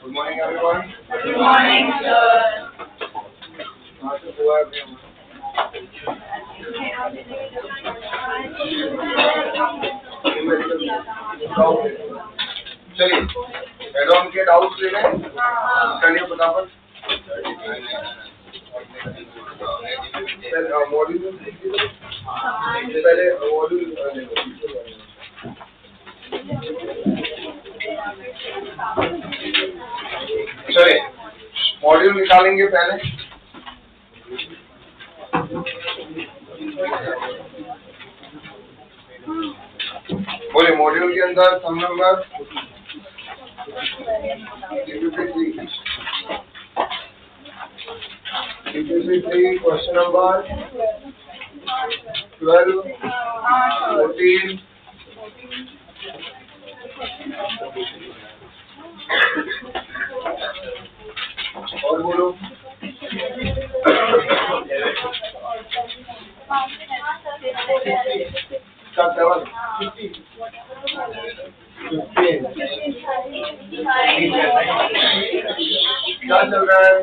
Good morning, everyone. Good morning, sir. चलिए add-on के doubts ले लें, चलिए फटाफट मॉड्यूल पहले मॉड्यूल चलिए मॉड्यूल निकालेंगे पहले। बोले मॉड्यूल के अंदर सम नंबर क्वेश्चन नंबर 12, 14 और बोलो क्या चल रहा है?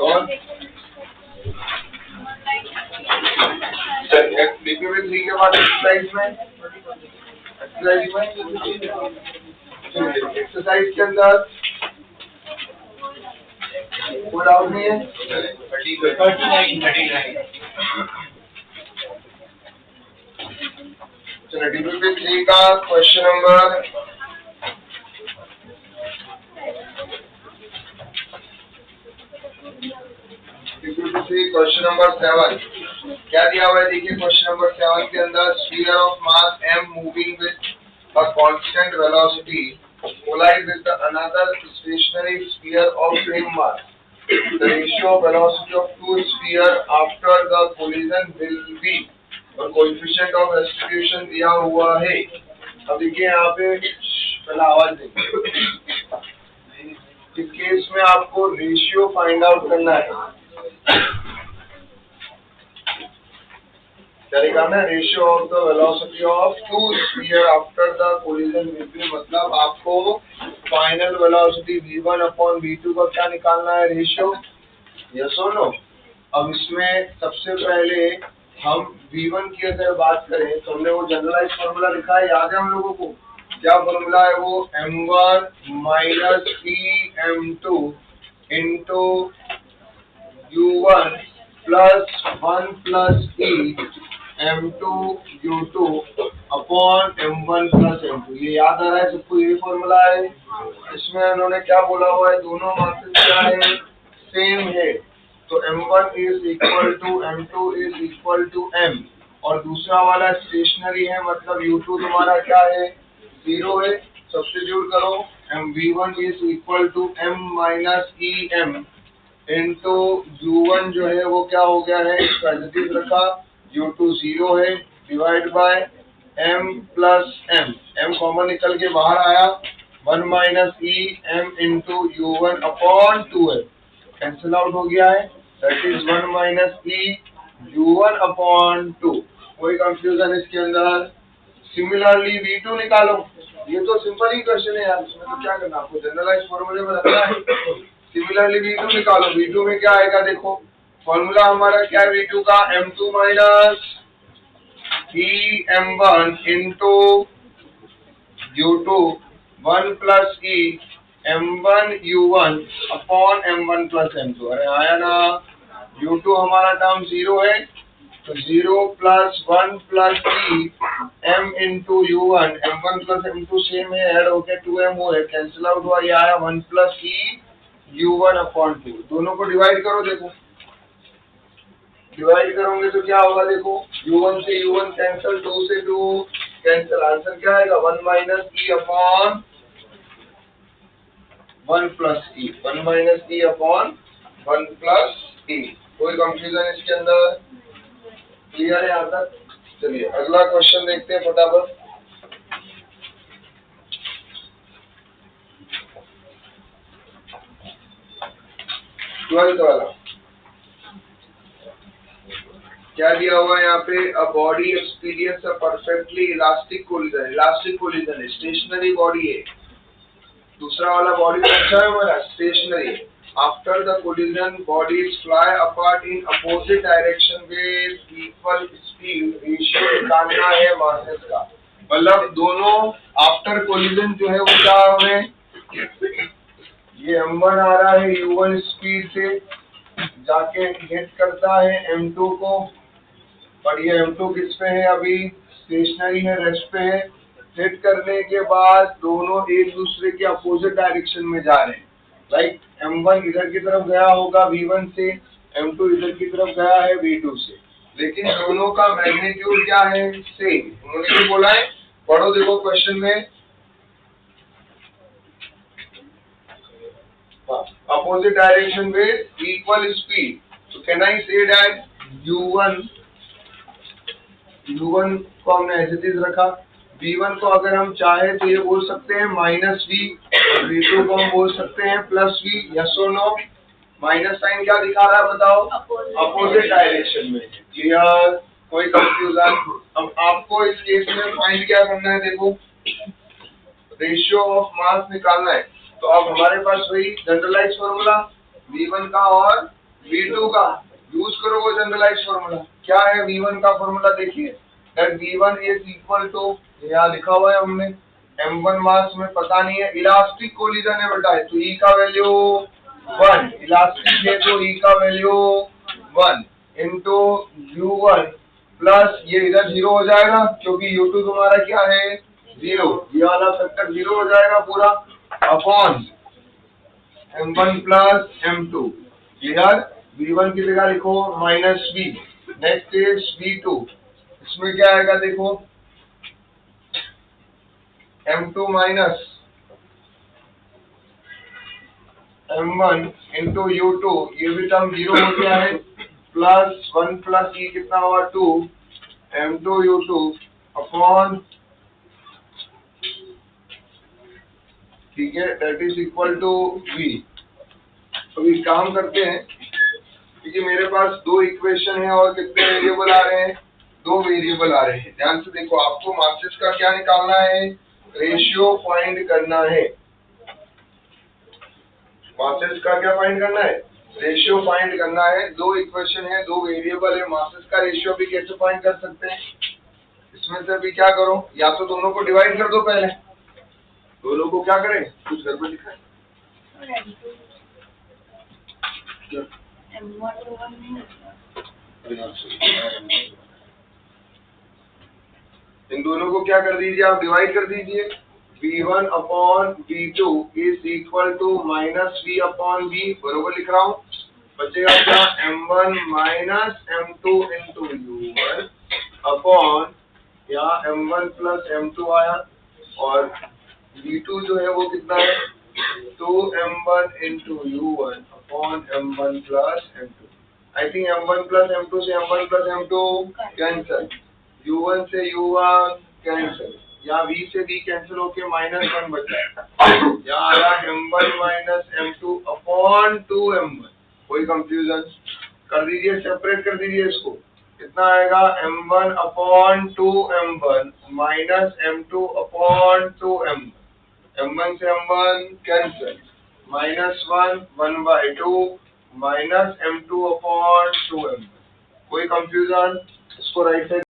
और DPP3 के बाद एक्सरसाइज के अंदर कोई डाउट नहीं है? 39 चलो DPP3 का क्वेश्चन नंबर क्वेश्चन नंबर 7 क्या दिया हुआ है? देखिए क्वेश्चन नंबर 7 के अंदर sphere of mass m moving with a constant velocity collide with another stationary sphere of same mass. The ratio of velocity of two spheres after the collision will be और coefficient of restitution दिया हुआ है। अब देखिए यहाँ पे पहला आवाज देखिए, इस केस में आपको रेशियो फाइंड आउट करना है। क्या निकालना है? Ratio of the velocity of two sphere after the collision will be, मतलब आपको final velocity v1 upon v2 का क्या निकालना है? रेशियो। यस और नो? अब इसमें सबसे पहले हम v1 की अगर बात करें तो हमने वो जनरलाइज फॉर्मूला लिखा है, याद है हम लोगों को? क्या फॉर्मूला है वो? m1 minus m2 into u1 plus 1 plus m2 u2 upon m1 plus m2। ये याद आ रहा है सबको? ये फॉर्मूला है। इसमें उन्होंने क्या बोला हुआ है? दोनों मासेस क्या है? सेम है। तो m1 is equal to m2 is equal to m, और दूसरा वाला स्टेशनरी है, मतलब u2 तुम्हारा क्या है? 0 है। सब्स्टिट्यूट करो, V1 is equal to M minus e m into U1 जो है वो क्या हो गया है, पॉजिटिव रखा, U2 0 है, divide by M plus M, M common निकल के बाहर आया, 1 minus e m into U1 upon 2 है, कैंसिल आउट हो गया है, that is 1 minus e U1 upon 2। कोई कंफ्यूजन इसके अंदर? सिमिलरली V2 निकालो, ये तो सिंपल ही क्वेश्चन है यार, इसमें तो क्या करना, आपको जनरलाइज फॉर्मूले में रखना है। सिमिलरली V2 निकालो, V2 में क्या आएगा देखो, फॉर्मूला हमारा क्या है V2 का, M2 माइनस ई M1 इंटू U2 1 प्लस ई M1 U1 upon M1 plus M2। अरे आया ना, U2 हमारा टर्म 0 है, तो 0 प्लस 1 प्लस ई M into U1, M1 plus M2 same है, ऐड होके 2M वो है, कैंसिल आउट हुआ, ये आया 1 प्लस ई U1 अपॉन 2। दोनों को डिवाइड करो, देखो डिवाइड करोगे तो क्या होगा देखो, U1 से U1 कैंसिल, 2 से 2 कैंसिल, आंसर क्या आएगा 1 माइनस ई अपॉन 1 प्लस ई, 1 माइनस ई अपॉन 1 प्लस ई। कोई कंफ्यूजन इसके अंदर? क्लियर है यहाँ तक? चलिए अगला क्वेश्चन देखते हैं फटाफट। 12th वाला क्या दिया हुआ है यहाँ पे, a body experience a perfectly elastic collision, elastic collision है, स्टेशनरी बॉडी है। दूसरा वाला बॉडी कौन सा है हमारा, stationary. After the collision bodies fly apart in opposite direction with equal speed, ratio निकालना है मासेस का। मतलब दोनों आफ्टर कोलिजन जो है वो क्या है, ये M1 आ रहा है U1 स्पीड से जाके हिट करता है M2 को, और ये M2 किस पे है, अभी स्टेशनरी है, रेस्ट पे है। हिट करने के बाद दोनों एक दूसरे के अपोजिट डायरेक्शन में जा रहे हैं, लाइक M1 इधर की तरफ गया होगा V1 से, M2 इधर की तरफ गया है V2 से, लेकिन दोनों का मैग्नीट्यूड क्या है, सेम। उन्होंने भी बोला है, पढ़ो देखो क्वेश्चन में, opposite direction with equal speed. So can I say that U1 को हमने एज इट इज रखा, V1 को अगर हम चाहे तो ये बोल सकते हैं माइनस V, और V2 को हम बोल सकते हैं प्लस V, यस और नो? माइनस साइन क्या दिखा रहा है बताओ, अपोजिट डायरेक्शन में। क्लियर? कोई कंफ्यूजन? अब आपको इस केस में फाइंड क्या करना है, देखो रेशियो ऑफ मास निकालना है। तो अब हमारे पास वही जनरलाइज फॉर्मूला V1 का और V2 का यूज करो, वो जनरलाइज फॉर्मूला क्या है, V1 का फॉर्मूला देखिए, that V1 is equal to, यहाँ लिखा हुआ है हमने, M1 मास में पता नहीं है, इलास्टिक कोलिजन है बेटा, तो E का वैल्यू 1, इलास्टिक है तो E का वैल्यू 1 इंटू U1 प्लस ये इधर 0 हो जाएगा क्योंकि U2 तुम्हारा क्या है 0, ये वाला फैक्टर 0 हो जाएगा पूरा, upon M1 plus M2। Clear? V1 की जगह लिखो minus V, next is V2, इसमें क्या आएगा देखो, M2 minus M1 into U2, ये भी टर्म 0 हो गया है, प्लस 1 प्लस E कितना हुआ 2, M2 U2 अपॉन, ठीक है, that is equal to V। अभी काम करते हैं, क्योंकि मेरे पास दो इक्वेशन है और कितने वेरिएबल आ रहे हैं, दो वेरिएबल आ रहे हैं। ध्यान से देखो, आपको मासेस का क्या निकालना है, रेशियो फाइंड करना है। मासेस का क्या फाइंड करना है, रेशियो फाइंड करना है। दो इक्वेशन है, दो वेरिएबल है, मासेस का रेशियो भी कैसे फाइंड कर सकते हैं, इसमें से भी क्या करो, या तो दोनों को डिवाइड कर दो, पहले दोनों को क्या करें, कुछ घर पर दिखाए, इन दोनों को क्या कर दीजिए, आप डिवाइड कर दीजिए। V1 upon V2 is equal to minus V upon V, बरोबर लिख रहा हूँ। बचेगा क्या, M1 minus M2 into U1 upon, यहाँ M1 प्लस M2 आया, और V2 जो है वो कितना है 2m1 into u1 upon m1 plus m2. I think m1 plus m2 से m1 plus m2 cancel, u1 से u1 कैंसल, यहाँ v से v कैंसिल होके -1 बचा है, यहाँ आया m1 minus m2 upon 2m1. कोई कंफ्यूजन? कर दीजिए, सेपरेट कर दीजिए इसको, कितना आएगा m1 upon 2m1 minus m2 upon 2m1. m1 से m1 cancel, -1 1/2 minus m2 upon 2m1. कोई कंफ्यूजन? इसको राइट साइड